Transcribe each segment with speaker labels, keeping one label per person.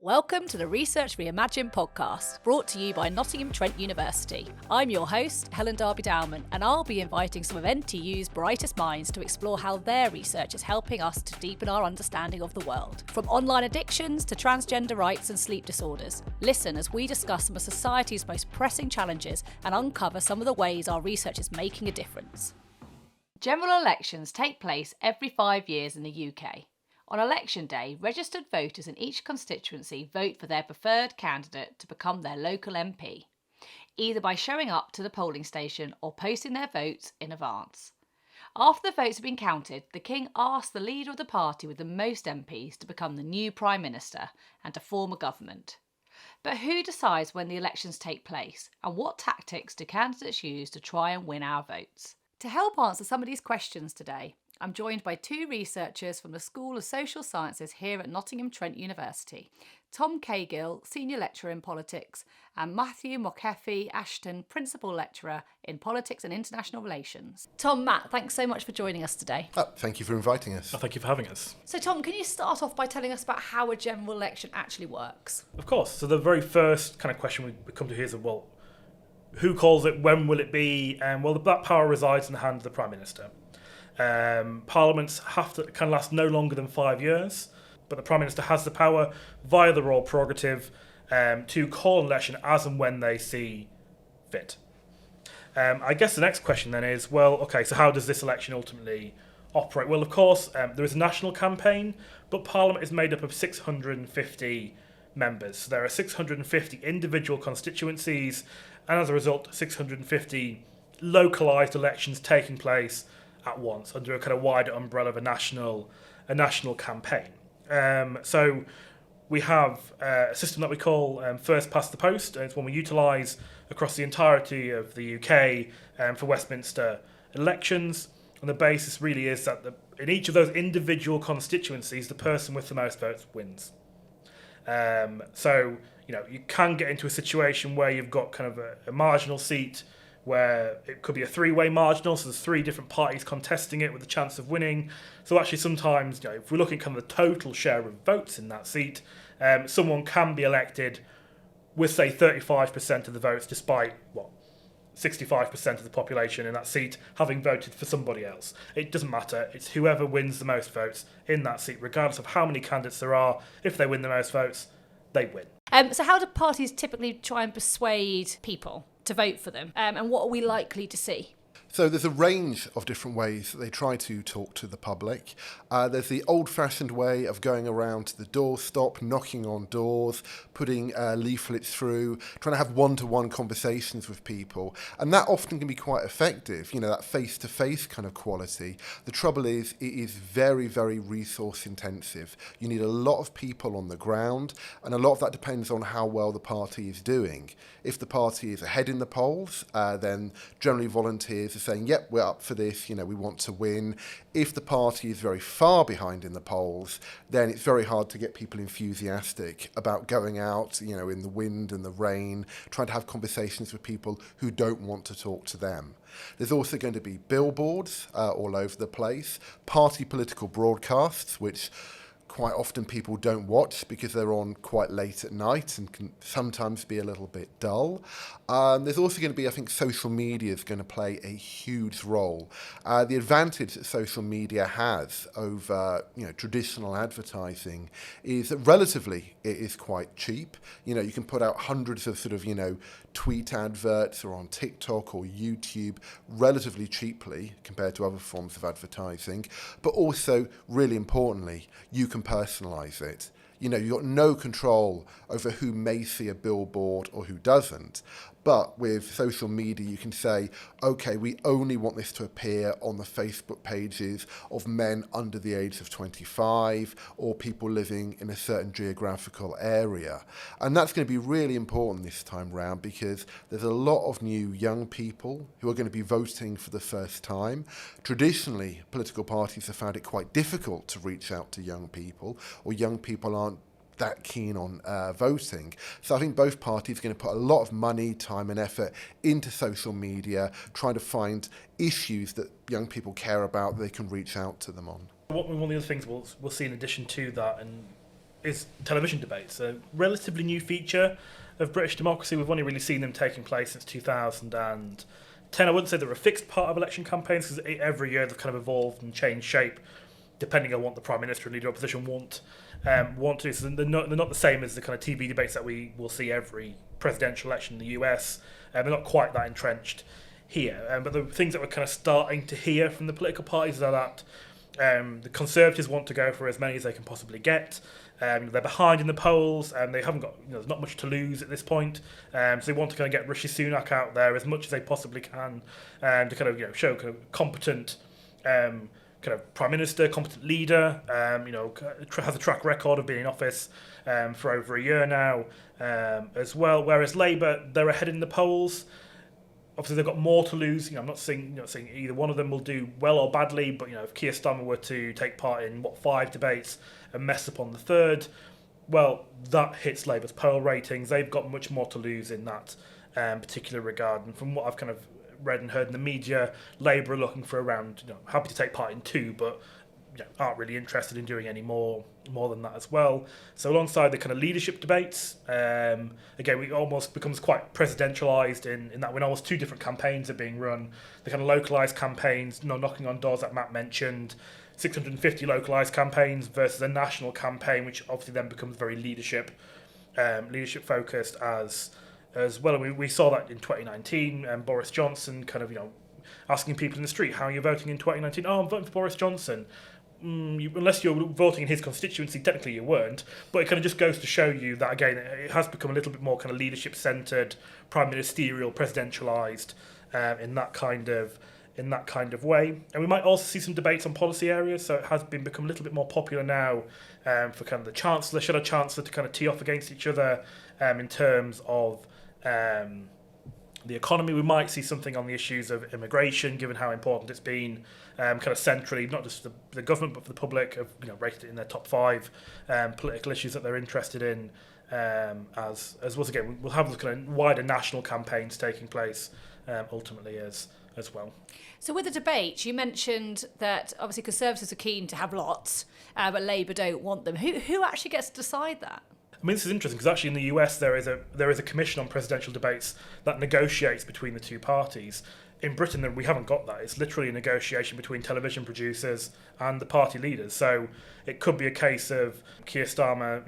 Speaker 1: Welcome to the Research Reimagined podcast, brought to you by Nottingham Trent University. I'm your host, Helen Darby-Dowman, and I'll be inviting some of NTU's brightest minds to explore how their research is helping us to deepen our understanding of the world. From online addictions to transgender rights and sleep disorders. Listen as we discuss some of society's most pressing challenges and uncover some of the ways our research is making a difference. General elections take place every 5 years in the UK. On election day, registered voters in each constituency vote for their preferred candidate to become their local MP, either by showing up to the polling station or posting their votes in advance. After the votes have been counted, the King asks the leader of the party with the most MPs to become the new Prime Minister and to form a government. But who decides when the elections take place, and what tactics do candidates use to try and win our votes? To help answer some of these questions today, I'm joined by two researchers from the School of Social Sciences here at Nottingham Trent University, Tom Caygill, Senior Lecturer in Politics, and Matthew Mokhefi-Ashton, Principal Lecturer in Politics and International Relations. Tom, Matt, thanks so much for joining us today.
Speaker 2: Thank you for inviting us.
Speaker 3: Thank you for having us.
Speaker 1: So Tom, can you start off by telling us about how a general election actually works?
Speaker 3: Of course. So the very first kind of question we come to here is, well, who calls it, when will it be? And well, that power resides in the hands of the Prime Minister. Parliaments can last no longer than 5 years, but the Prime Minister has the power via the royal prerogative to call an election as and when they see fit. I guess the next question then is, well, okay, so how does this election ultimately operate? Well, of course, there is a national campaign, but Parliament is made up of 650 members. So there are 650 individual constituencies, and as a result, 650 localised elections taking place at once under a kind of wider umbrella of a national campaign. So we have a system that we call first past the post, and it's one we utilise across the entirety of the UK for Westminster elections. And the basis really is that in each of those individual constituencies, the person with the most votes wins. So you can get into a situation where you've got kind of a marginal seat where it could be a three-way marginal, so there's three different parties contesting it with a chance of winning. So actually sometimes, if we're looking at kind of the total share of votes in that seat, someone can be elected with, say, 35% of the votes, despite, 65% of the population in that seat having voted for somebody else. It doesn't matter. It's whoever wins the most votes in that seat, regardless of how many candidates there are. If they win the most votes, they win.
Speaker 1: So how do parties typically try and persuade people to vote for them? And what are we likely to see?
Speaker 2: So there's a range of different ways that they try to talk to the public. There's the old-fashioned way of going around to the doorstep, knocking on doors, putting leaflets through, trying to have one-to-one conversations with people. And that often can be quite effective, that face-to-face kind of quality. The trouble is, it is very, very resource-intensive. You need a lot of people on the ground, and a lot of that depends on how well the party is doing. If the party is ahead in the polls, then generally volunteers are saying, yep, we're up for this, we want to win. If the party is very far behind in the polls, then it's very hard to get people enthusiastic about going out, in the wind and the rain, trying to have conversations with people who don't want to talk to them. There's also going to be billboards all over the place, party political broadcasts, which quite often people don't watch because they're on quite late at night and can sometimes be a little bit dull. There's also going to be, I think, social media is going to play a huge role. The advantage that social media has over, traditional advertising is that relatively it is quite cheap. You can put out hundreds of tweet adverts or on TikTok or YouTube relatively cheaply compared to other forms of advertising. But also, really importantly, you can personalise it. You've got no control over who may see a billboard or who doesn't. But with social media, you can say, okay, we only want this to appear on the Facebook pages of men under the age of 25 or people living in a certain geographical area. And that's going to be really important this time round because there's a lot of new young people who are going to be voting for the first time. Traditionally, political parties have found it quite difficult to reach out to young people, or young people aren't that keen on voting. So I think both parties are going to put a lot of money, time and effort into social media, trying to find issues that young people care about that they can reach out to them on.
Speaker 3: One of the other things we'll see in addition to that, and is television debates. A relatively new feature of British democracy. We've only really seen them taking place since 2010. I wouldn't say they're a fixed part of election campaigns, because every year they've kind of evolved and changed shape depending on what the Prime Minister and Leader of Opposition want to do. So they're not the same as the kind of TV debates that we will see every presidential election in the US. They're not quite that entrenched here. But the things that we're kind of starting to hear from the political parties are that the Conservatives want to go for as many as they can possibly get. They're behind in the polls, and they haven't got, there's not much to lose at this point. So they want to kind of get Rishi Sunak out there as much as they possibly can, to kind of show kind of competent kind of Prime Minister, competent leader, has a track record of being in office for over a year now as well. Whereas Labour, they're ahead in the polls. Obviously, they've got more to lose. I'm not saying either one of them will do well or badly, but if Keir Starmer were to take part in 5 debates and mess up on the third, well, that hits Labour's poll ratings. They've got much more to lose in that particular regard. And from what I've kind of read and heard in the media, Labour are looking for around, happy to take part in 2, but aren't really interested in doing any more than that as well. So alongside the kind of leadership debates, again, it almost becomes quite presidentialised in that when almost 2 different campaigns are being run. The kind of localised campaigns, knocking on doors that Matt mentioned, 650 localised campaigns versus a national campaign, which obviously then becomes very leadership focused as well. And we saw that in 2019, Boris Johnson kind of, asking people in the street, how are you voting in 2019? Oh, I'm voting for Boris Johnson. Unless you're voting in his constituency, technically you weren't. But it kind of just goes to show you that, again, it has become a little bit more kind of leadership-centred, prime ministerial, presidentialised in that kind of way. And we might also see some debates on policy areas. So it has become a little bit more popular now for kind of the Chancellor, Shadow Chancellor, to kind of tee off against each other in terms of the economy. We might see something on the issues of immigration, given how important it's been kind of centrally, not just for the government, but for the public, have rated it in their top 5 political issues that they're interested in. As once again, we'll have those kind of wider national campaigns taking place ultimately as well.
Speaker 1: So with the debate, you mentioned that obviously Conservatives are keen to have lots, but Labour don't want them. Who actually gets to decide that?
Speaker 3: I mean, this is interesting because actually in the US there is a commission on presidential debates that negotiates between the 2 parties. In Britain, we haven't got that. It's literally a negotiation between television producers and the party leaders. So it could be a case of Keir Starmer,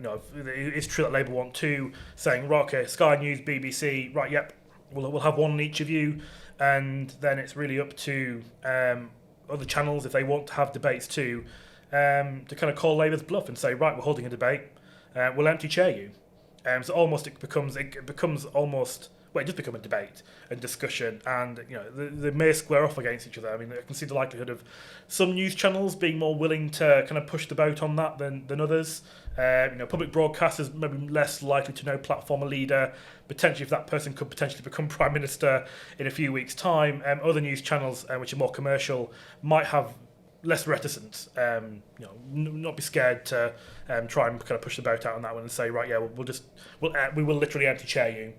Speaker 3: it's true that Labour want 2, saying, right, okay, Sky News, BBC, right, yep, we'll have one on each of you. And then it's really up to other channels, if they want to have debates too, to kind of call Labour's bluff and say, right, we're holding a debate. We'll empty chair you. So almost it becomes almost, well, it does become a debate and discussion, and they may square off against each other. I mean, I can see the likelihood of some news channels being more willing to kind of push the boat on that than others. Public broadcasters maybe less likely to know platform a leader, potentially if that person could potentially become Prime Minister in a few weeks' time. Other news channels, which are more commercial, might have less reticence, not be scared to try and kind of push the boat out on that one and say, right, yeah, we will literally empty-chair you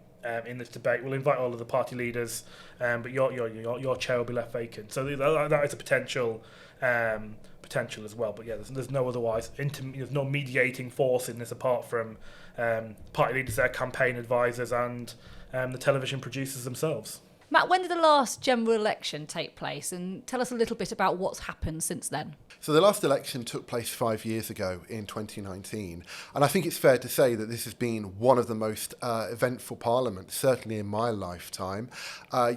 Speaker 3: in this debate. We'll invite all of the party leaders, but your chair will be left vacant. So that is a potential as well. But yeah, there's no otherwise. There's no mediating force in this apart from party leaders, their campaign advisors, and the television producers themselves.
Speaker 1: Matt, when did the last general election take place? And tell us a little bit about what's happened since then.
Speaker 2: So the last election took place 5 years ago in 2019. And I think it's fair to say that this has been one of the most eventful parliaments, certainly in my lifetime.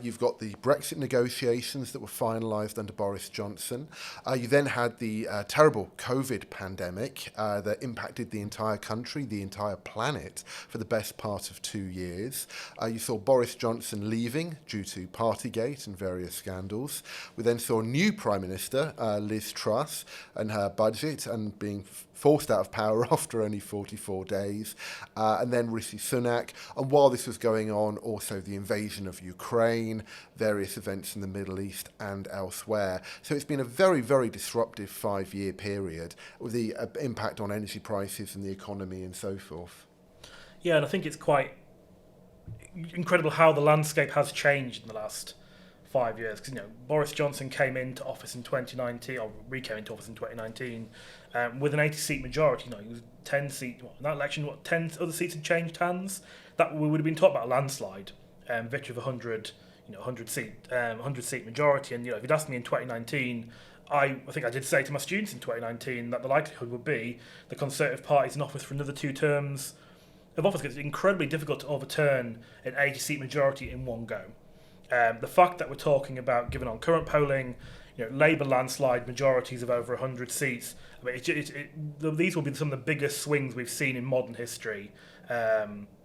Speaker 2: You've got the Brexit negotiations that were finalised under Boris Johnson. You then had the terrible COVID pandemic that impacted the entire country, the entire planet, for the best part of 2 years. You saw Boris Johnson leaving due to Partygate and various scandals. We then saw a new Prime Minister, Liz Truss, and her budget, and being forced out of power after only 44 days. And then Rishi Sunak. And while this was going on, also the invasion of Ukraine, various events in the Middle East and elsewhere. So it's been a very, very disruptive 5-year period with the impact on energy prices and the economy and so forth.
Speaker 3: Yeah, and I think it's quite incredible how the landscape has changed in the last 5 years. Because Boris Johnson came into office in 2019, or came into office in 2019, with an 80-seat majority. He was 10 seats. In that election, 10 other seats had changed hands. That we would have been talking about a landslide, victory of 100 seat majority. And if you'd asked me in 2019, I think I did say to my students in 2019 that the likelihood would be the Conservative Party's in office for another 2 terms of office, because it's incredibly difficult to overturn an 80-seat majority in one go. The fact that we're talking about, given on current polling, Labour landslide majorities of over 100 seats, these will be some of the biggest swings we've seen in modern history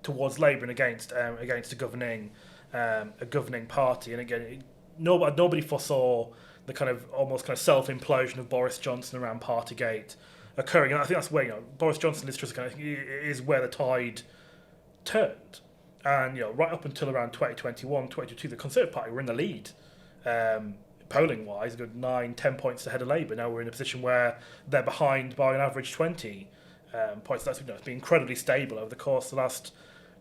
Speaker 3: towards Labour and against a governing party. And again, nobody foresaw the almost self-implosion of Boris Johnson around Partygate occurring, and I think that's where Boris Johnson is where the tide turned. And right up until around 2021, 2022, the Conservative Party were in the lead, polling wise, a good 9-10 points ahead of Labour. Now we're in a position where they're behind by an average 20 points. That's it's been incredibly stable over the course of the last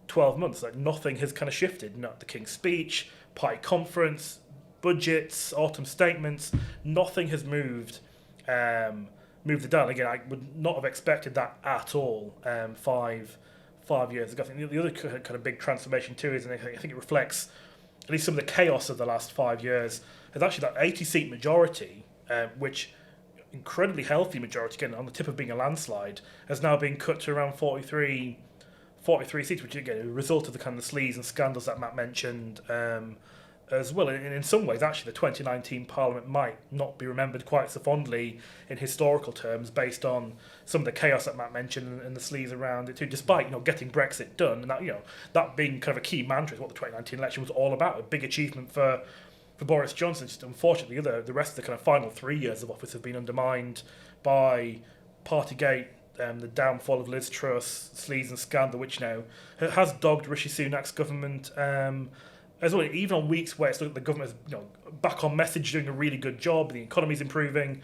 Speaker 3: 12 months. Like nothing has shifted. Not the King's Speech, party conference, budgets, autumn statements. Nothing has moved the dial. Again, I would not have expected that at all 5 years ago. I think the other big transformation too is, and I think it reflects at least some of the chaos of the last 5 years, is actually that 80-seat majority, which incredibly healthy majority, again on the tip of being a landslide, has now been cut to around 43 seats, which again is a result of the sleaze and scandals that Matt mentioned as well. And in some ways, actually, the 2019 Parliament might not be remembered quite so fondly in historical terms, based on some of the chaos that Matt mentioned and the sleaze around it too. Despite getting Brexit done, and that being a key mantra is what the 2019 election was all about, a big achievement for Boris Johnson. Just unfortunately, the rest of the final 3 years of office have been undermined by Partygate, the downfall of Liz Truss, sleaze and scandal, which now has dogged Rishi Sunak's government. As well, even on weeks where it's like the government is back on message, doing a really good job, the economy's improving,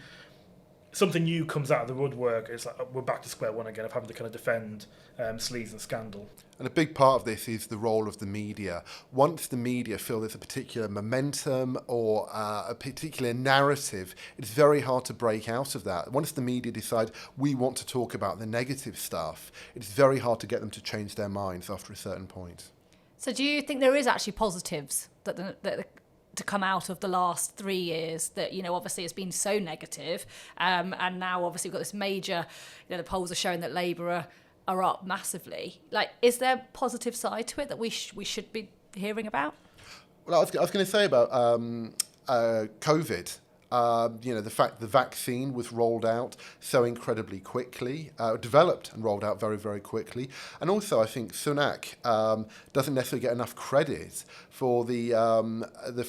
Speaker 3: something new comes out of the woodwork. It's like we're back to square one again of having to defend sleaze and scandal.
Speaker 2: And a big part of this is the role of the media. Once the media feel there's a particular momentum or a particular narrative, it's very hard to break out of that. Once the media decide we want to talk about the negative stuff, it's very hard to get them to change their minds after a certain point.
Speaker 1: So do you think there is actually positives that to come out of the last 3 years that, obviously has been so negative, and now obviously we've got this major, the polls are showing that Labour are up massively. Like, is there a positive side to it that we should be hearing about?
Speaker 2: Well, I was going to say about COVID. The fact the vaccine was rolled out so incredibly quickly, developed and rolled out very, very quickly. And also, I think Sunak doesn't necessarily get enough credit for the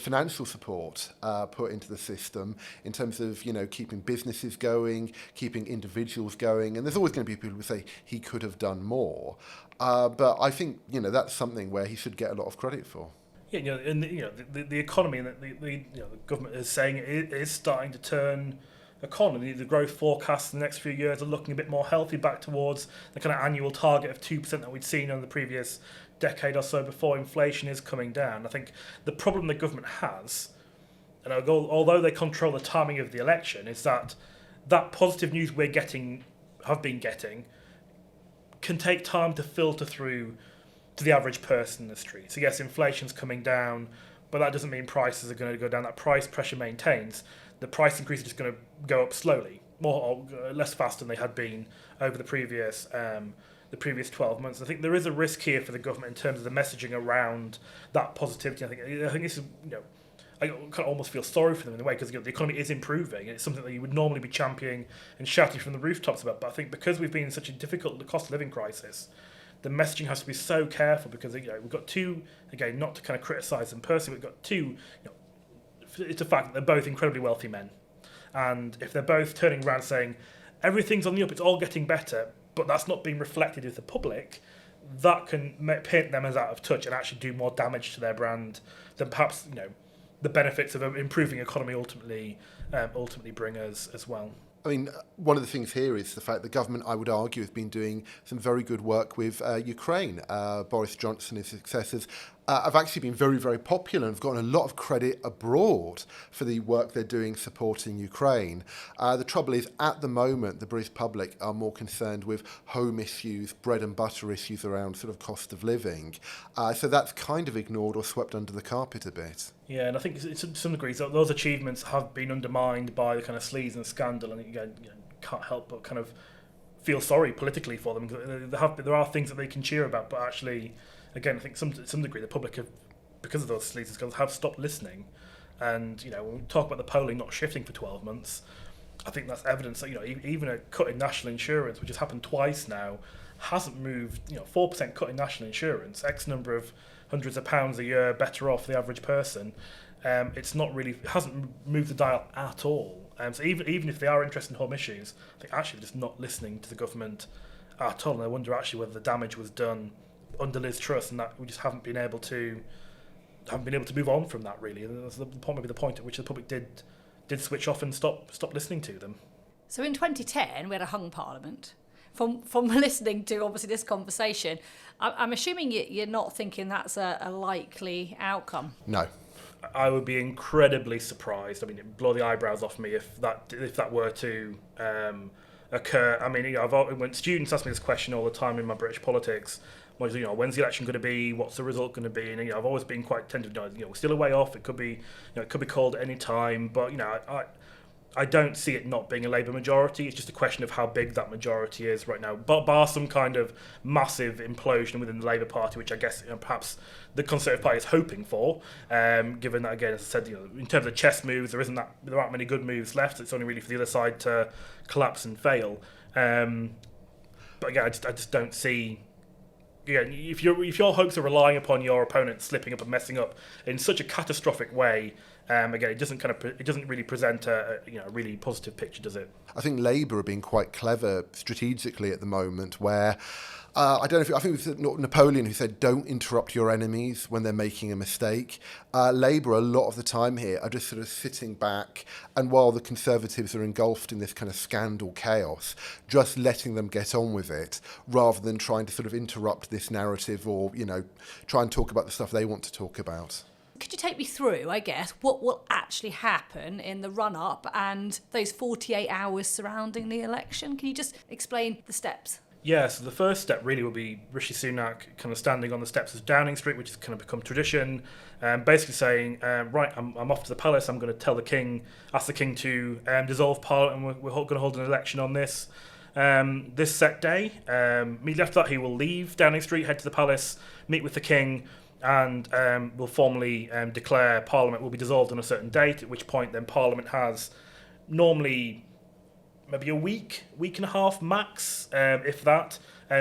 Speaker 2: financial support put into the system in terms of, keeping businesses going, keeping individuals going. And there's always going to be people who say he could have done more. But I think, that's something where he should get a lot of credit for.
Speaker 3: Yeah, and the economy and the government is saying it is starting to turn a corner. The growth forecasts in the next few years are looking a bit more healthy, back towards the annual target of 2% that we'd seen in the previous decade or so before. Inflation is coming down. I think the problem the government has, and although they control the timing of the election, is that positive news have been getting, can take time to filter through to the average person in the street. So yes, inflation's coming down, but that doesn't mean prices are going to go down. That price pressure maintains. The price increase is just going to go up slowly, more or less fast than they had been over the previous 12 months. I think there is a risk here for the government in terms of the messaging around that positivity. I think this is, I almost feel sorry for them in a way, because the economy is improving and it's something that you would normally be championing and shouting from the rooftops about. But I think because we've been in such a difficult cost of living crisis, the messaging has to be so careful, because we've got two, again, not to criticise them personally, we've got two, it's a fact that they're both incredibly wealthy men. And if they're both turning around saying, everything's on the up, it's all getting better, but that's not being reflected with the public, that can paint them as out of touch and actually do more damage to their brand than perhaps, the benefits of an improving economy ultimately bring us as well.
Speaker 2: I mean, one of the things here is the fact the government, I would argue, has been doing some very good work with Ukraine. Boris Johnson, his successors, have actually been very, very popular and have gotten a lot of credit abroad for the work they're doing supporting Ukraine. The trouble is, at the moment, the British public are more concerned with home issues, bread and butter issues around sort of cost of living. So that's kind of ignored or swept under the carpet a bit.
Speaker 3: Yeah, and I think to some degree those achievements have been undermined by the kind of sleaze and scandal, and you can't help but kind of feel sorry politically for them. There are things that they can cheer about, but actually, again, I think to some degree the public have, because of those sleaze and scandals, have stopped listening. And when we talk about the polling not shifting for 12 months, I think that's evidence that even a cut in national insurance, which has happened twice now, hasn't moved. 4% cut in national insurance, X number of hundreds of pounds a year better off the average person. It hasn't moved the dial at all. So even if they are interested in home issues, I think actually they're just not listening to the government at all. And I wonder actually whether the damage was done under Liz Truss, and that we just haven't been able to move on from that really. And that's maybe the point at which the public did switch off and stop listening to them.
Speaker 1: So in 2010 we had a hung parliament. From listening to obviously this conversation, I'm assuming you're not thinking that's a likely outcome.
Speaker 2: No.
Speaker 3: I would be incredibly surprised. I mean, it'd blow the eyebrows off me if that were to occur. I mean, when students ask me this question all the time in my British politics, when's the election going to be? What's the result going to be? And I've always been quite tentative. We're still a way off. It could be called at any time. But I don't see it not being a Labour majority. It's just a question of how big that majority is right now. But bar some kind of massive implosion within the Labour Party, which I guess perhaps the Conservative Party is hoping for, given that, again, as I said, in terms of chess moves, there aren't many good moves left. It's only really for the other side to collapse and fail. But again, I just don't see. Again, if your hopes are relying upon your opponent slipping up and messing up in such a catastrophic way, again, it doesn't really present a really positive picture, does it?
Speaker 2: I think Labour are being quite clever strategically at the moment, where I think it was Napoleon who said, "Don't interrupt your enemies when they're making a mistake." Labour, a lot of the time here, are just sort of sitting back, and while the Conservatives are engulfed in this kind of scandal chaos, just letting them get on with it, rather than trying to sort of interrupt this narrative or try and talk about the stuff they want to talk about.
Speaker 1: Could you take me through, I guess, what will actually happen in the run-up and those 48 hours surrounding the election? Can you just explain the steps?
Speaker 3: Yeah, so the first step really will be Rishi Sunak kind of standing on the steps of Downing Street, which has kind of become tradition, basically saying, right, I'm off to the palace, I'm going to ask the king to dissolve Parliament, and we're going to hold an election on this set day. Immediately after that, he will leave Downing Street, head to the palace, meet with the king, and will formally declare Parliament will be dissolved on a certain date, at which point then Parliament has normally maybe a week and a half max, if that,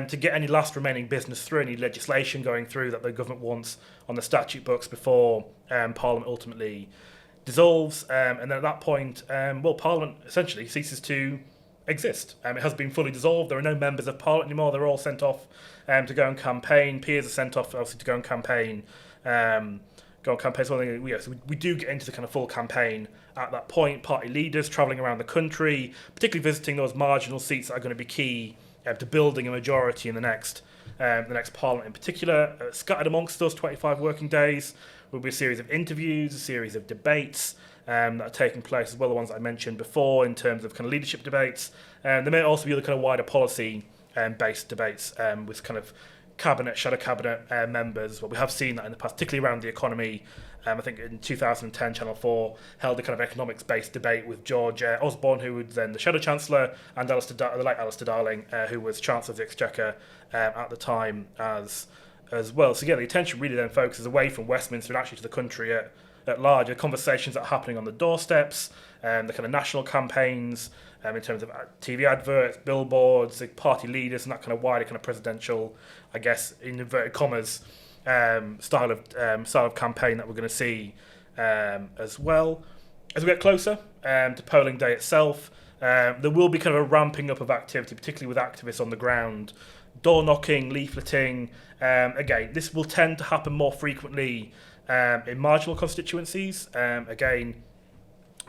Speaker 3: to get any last remaining business through, any legislation going through that the government wants on the statute books before Parliament ultimately dissolves. And then at that point, Parliament essentially ceases to exist. It has been fully dissolved. There are no members of Parliament anymore. They're all sent off to go and campaign. Peers are sent off, obviously, to go and campaign. So we do get into the kind of full campaign at that point. Party leaders travelling around the country, particularly visiting those marginal seats that are going to be key to building a majority in the next Parliament in particular. Scattered amongst those 25 working days will be a series of interviews, a series of debates that are taking place, as well, the ones I mentioned before in terms of kind of leadership debates. There may also be other kind of wider policy based debates with kind of shadow cabinet members. Well, we have seen that in the past, particularly around the economy. I think in 2010, Channel 4 held a kind of economics-based debate with George Osborne, who was then the Shadow Chancellor, and the late Alistair Darling, who was Chancellor of the Exchequer at the time as well. So yeah, the attention really then focuses away from Westminster and actually to the country at large. The conversations that are happening on the doorsteps, the kind of national campaigns, in terms of TV adverts, billboards, the party leaders, and that kind of wider kind of presidential, I guess, in inverted commas, style of campaign that we're going to see as well. As we get closer to polling day itself, there will be kind of a ramping up of activity, particularly with activists on the ground, door knocking, leafleting. Again, this will tend to happen more frequently in marginal constituencies. Again,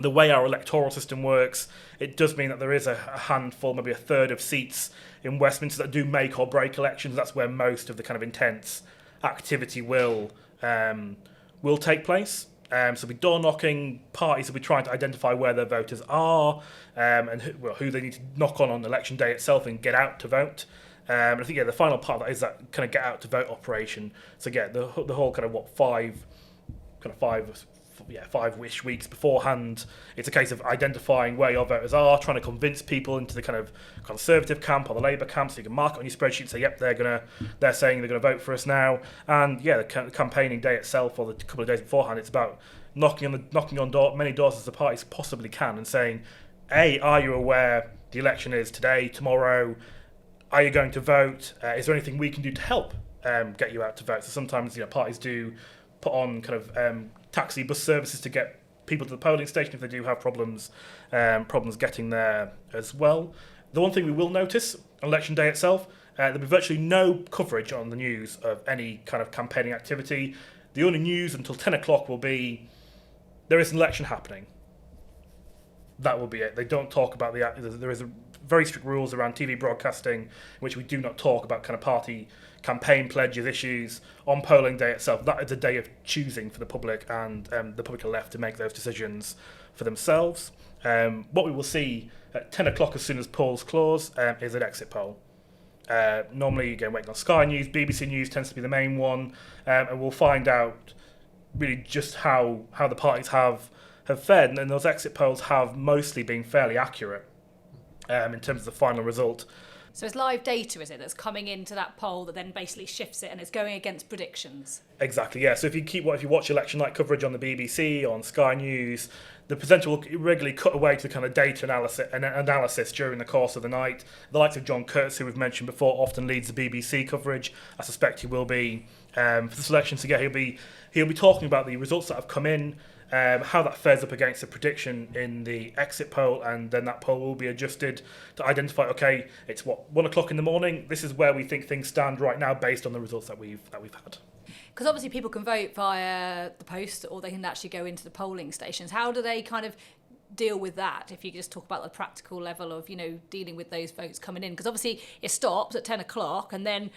Speaker 3: the way our electoral system works, it does mean that there is a handful, maybe a third of seats in Westminster that do make or break elections. That's where most of the kind of intense activity will will take place. So be door knocking, parties will be trying to identify where their voters are, and who they need to knock on election day itself and get out to vote. I think the final part of that is that kind of get out to vote operation. So the whole kind of 5-ish weeks beforehand, it's a case of identifying where your voters are, trying to convince people into the kind of Conservative camp or the Labour camp, so you can mark it on your spreadsheet and say, yep, they're saying they're gonna vote for us now. And the campaigning day itself, or the couple of days beforehand, it's about knocking on many doors as the parties possibly can, and saying, A, are you aware the election is today, tomorrow? Are you going to vote? Is there anything we can do to help get you out to vote? So sometimes parties do put on kind of taxi bus services to get people to the polling station if they do have problems getting there as well. The one thing we will notice on election day itself, there'll be virtually no coverage on the news of any kind of campaigning activity. The only news until 10 o'clock will be there is an election happening. That will be it. They don't talk about there is very strict rules around TV broadcasting in which we do not talk about kind of party campaign pledges, issues on polling day itself. That is a day of choosing for the public, and the public are left to make those decisions for themselves. What we will see at 10 o'clock as soon as polls close is an exit poll. Normally, again, waiting on Sky News, BBC News tends to be the main one, and we'll find out really just how the parties have fared, and those exit polls have mostly been fairly accurate in terms of the final result.
Speaker 1: So it's live data, is it, that's coming into that poll that then basically shifts it and it's going against predictions?
Speaker 3: Exactly, yeah. So if you watch election night coverage on the BBC, on Sky News, the presenter will regularly cut away to the kind of data analysis during the course of the night. The likes of John Curtis, who we've mentioned before, often leads the BBC coverage. I suspect he will be for this election. So he'll be talking about the results that have come in, how that fares up against the prediction in the exit poll, and then that poll will be adjusted to identify, okay, it's 1 o'clock in the morning, this is where we think things stand right now based on the results that we've had.
Speaker 1: Because obviously people can vote via the post, or they can actually go into the polling stations. How do they kind of deal with that, if you could just talk about the practical level of dealing with those votes coming in? Because obviously it stops at 10 o'clock and then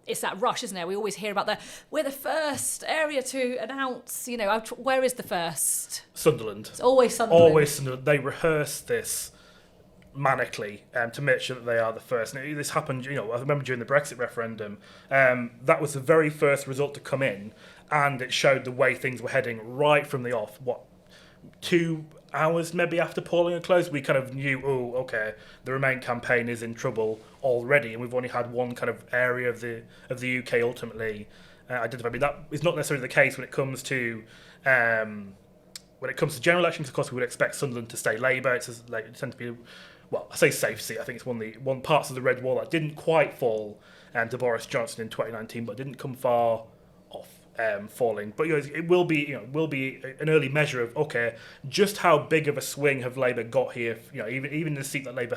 Speaker 1: it's that rush, isn't there? We always hear about we're the first area to announce, where is the first?
Speaker 3: Sunderland.
Speaker 1: It's always Sunderland.
Speaker 3: Always Sunderland. They rehearse this manically to make sure that they are the first. And this happened, I remember during the Brexit referendum, that was the very first result to come in, and it showed the way things were heading right from the off. 2 hours maybe after polling had closed, we kind of knew, okay, the Remain campaign is in trouble already, and we've only had one kind of area of the UK ultimately identified. I mean, that is not necessarily the case when it comes to general elections. Of course, we would expect Sunderland to stay Labour. It tends to be, I say safe seat. I think it's one parts of the red wall that didn't quite fall to Boris Johnson in 2019, but didn't come far off falling. But it will be an early measure of, okay, just how big of a swing have Labour got here? Even the seat that Labour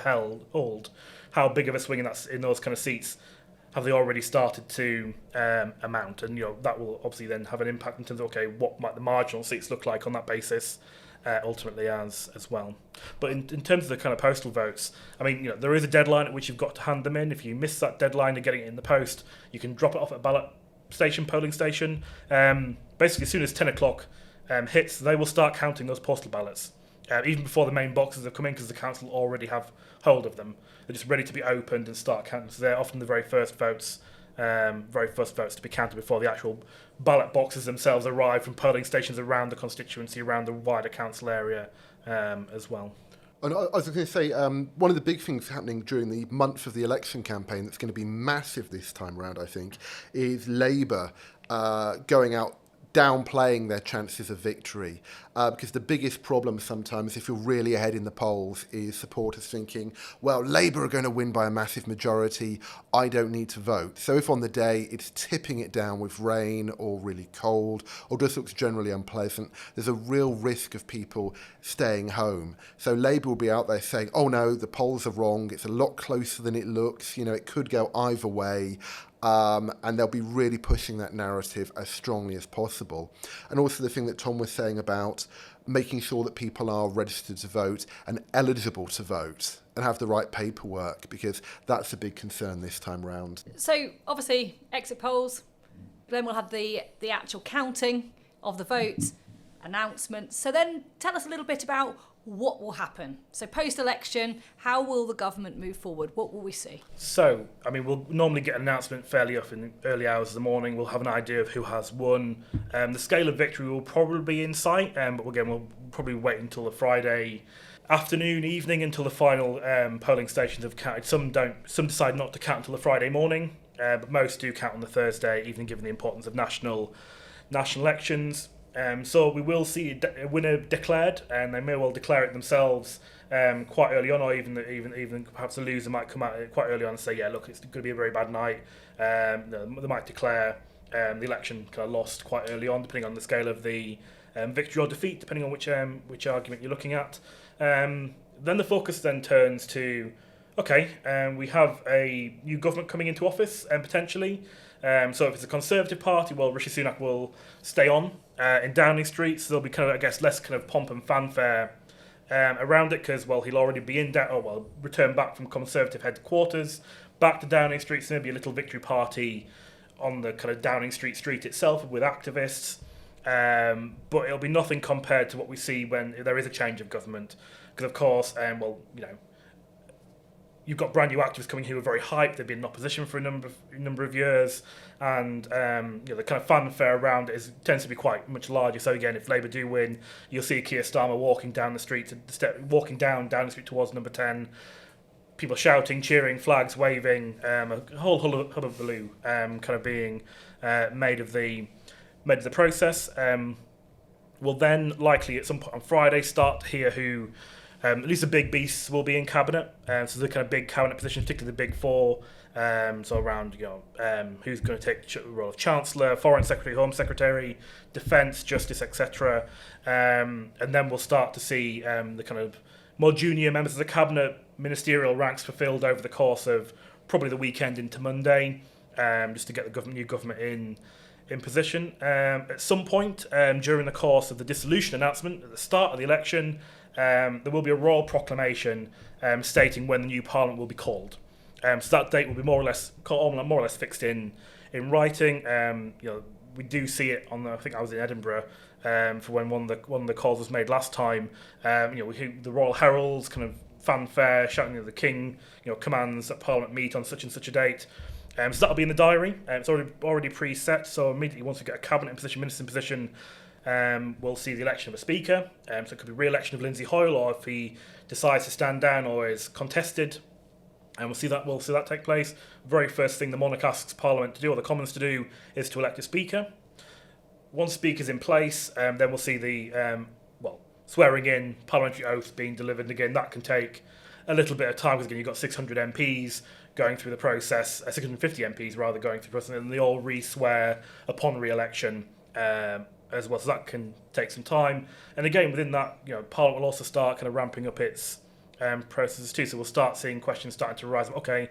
Speaker 3: hold, how big of a swing in those kind of seats have they already started to amount? And that will obviously then have an impact in terms of, okay, what might the marginal seats look like on that basis ultimately as well. But in terms of the kind of postal votes, I mean, there is a deadline at which you've got to hand them in. If you miss that deadline of getting it in the post, you can drop it off at a polling station. Basically, as soon as 10 o'clock hits, they will start counting those postal ballots, even before the main boxes have come in, because the council already have hold of them. They're just ready to be opened and start counting. So they're often the very first votes to be counted before the actual ballot boxes themselves arrive from polling stations around the constituency, around the wider council area as well.
Speaker 2: And I was going to say, one of the big things happening during the month of the election campaign that's going to be massive this time around, I think, is Labour going out downplaying their chances of victory, because the biggest problem sometimes, if you're really ahead in the polls, is supporters thinking, well, Labour are going to win by a massive majority, I don't need to vote. So if on the day it's tipping it down with rain or really cold or just looks generally unpleasant, there's a real risk of people staying home. So Labour will be out there saying, oh no, the polls are wrong, it's a lot closer than it looks, it could go either way. And they'll be really pushing that narrative as strongly as possible. And also the thing that Tom was saying about making sure that people are registered to vote and eligible to vote and have the right paperwork, because that's a big concern this time round.
Speaker 1: So obviously exit polls, Then we'll have the actual counting of the votes, announcements. So then tell us a little bit about what will happen. So post-election, how will the government move forward? What will we see?
Speaker 3: So, I mean, we'll normally get an announcement fairly up in the early hours of the morning. We'll have an idea of who has won. The scale of victory will probably be in sight, but again, we'll probably wait until the Friday afternoon, evening, until the final polling stations have counted. Some decide not to count until the Friday morning, but most do count on the Thursday evening, given the importance of national elections. So we will see a winner declared, and they may well declare it themselves quite early on, or even perhaps a loser might come out quite early on and say, yeah, look, it's going to be a very bad night. They might declare the election kind of lost quite early on, depending on the scale of the victory or defeat, depending on which argument you're looking at. Then the focus then turns to, we have a new government coming into office, potentially. So if it's a Conservative Party, well, Rishi Sunak will stay on in Downing Street, so there'll be kind of, I guess, less kind of pomp and fanfare around it, because, well, he'll already be return back from Conservative headquarters back to Downing Street, so maybe a little victory party on the kind of Downing Street itself with activists, but it'll be nothing compared to what we see when there is a change of government, because, of course, you've got brand new activists coming who are very hyped. They've been in opposition for a number of years, and the kind of fanfare around it tends to be quite much larger. So again, if Labour do win, you'll see Keir Starmer walking down Downing Street towards number 10. People shouting, cheering, flags waving, a whole hullabaloo kind of being made of the process. We'll then likely at some point on Friday start to hear who. At least the big beasts will be in cabinet, so the kind of big cabinet positions, particularly the big four. So around, who's going to take the role of Chancellor, Foreign Secretary, Home Secretary, Defence, Justice, etc. And then we'll start to see the kind of more junior members of the cabinet, ministerial ranks fulfilled over the course of probably the weekend into Monday, just to get the new government in position. At some point during the course of the dissolution announcement at the start of the election, there will be a royal proclamation stating when the new parliament will be called. So that date will be more or less fixed in writing. We do see it on I think I was in Edinburgh for when one of the calls was made last time. We hear the royal heralds kind of fanfare shouting the king commands that parliament meet on such and such a date. So that'll be in the diary. It's already preset. So immediately once we get a cabinet in position, minister in position, we'll see the election of a speaker. So it could be re-election of Lindsay Hoyle, or if he decides to stand down or is contested, and we'll see that take place. Very first thing the monarch asks Parliament to do, or the Commons to do, is to elect a speaker. Once speaker's in place, then we'll see the swearing in, parliamentary oaths being delivered. And again, that can take a little bit of time, because again you've got 600 MPs going through the process, 650 MPs rather going through the process, and they all re-swear upon re-election. As well, so that can take some time. And again, within that, Parliament will also start kind of ramping up its processes too. So we'll start seeing questions starting to rise. Okay,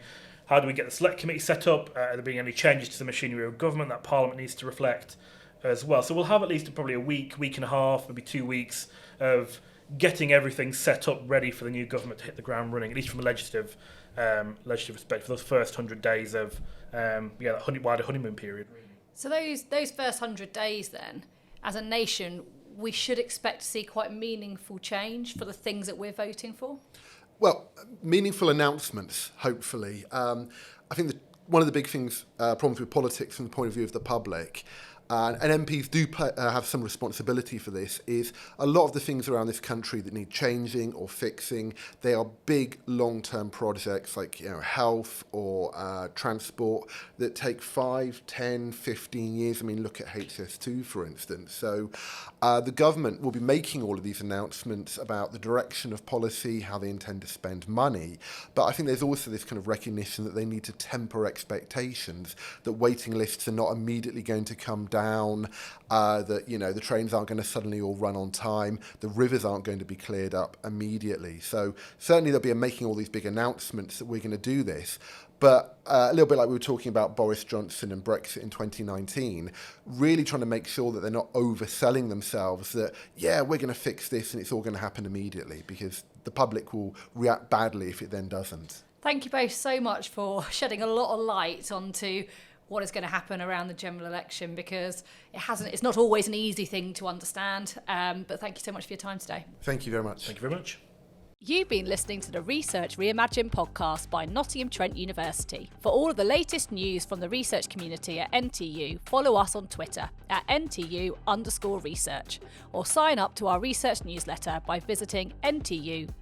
Speaker 3: how do we get the select committee set up? Are there being any changes to the machinery of government that Parliament needs to reflect as well? So we'll have at least probably a week and a half, maybe 2 weeks of getting everything set up ready for the new government to hit the ground running, at least from a legislative respect, for those first 100 days of that wider honeymoon period.
Speaker 1: So those first 100 days then, as a nation, we should expect to see quite meaningful change for the things that we're voting for?
Speaker 2: Well, meaningful announcements, hopefully. I think that one of the big problems with politics from the point of view of the public, and MPs do have some responsibility for this, is a lot of the things around this country that need changing or fixing, they are big long-term projects like health or transport that take 5, 10, 15 years. I mean, look at HS2, for instance. So the government will be making all of these announcements about the direction of policy, how they intend to spend money. But I think there's also this kind of recognition that they need to temper expectations, that waiting lists are not immediately going to come down, that the trains aren't going to suddenly all run on time, the rivers aren't going to be cleared up immediately. So certainly they'll be making all these big announcements that we're going to do this. But a little bit like we were talking about Boris Johnson and Brexit in 2019, really trying to make sure that they're not overselling themselves, that, we're going to fix this and it's all going to happen immediately, because the public will react badly if it then doesn't.
Speaker 1: Thank you both so much for shedding a lot of light onto what is going to happen around the general election, because it's not always an easy thing to understand. But thank you so much for your time today.
Speaker 2: Thank you very much.
Speaker 3: Thank you very much.
Speaker 1: You've been listening to the Research Reimagined podcast by Nottingham Trent University. For all of the latest news from the research community at NTU, follow us on Twitter at NTU_research, or sign up to our research newsletter by visiting ntu.ac.uk/research.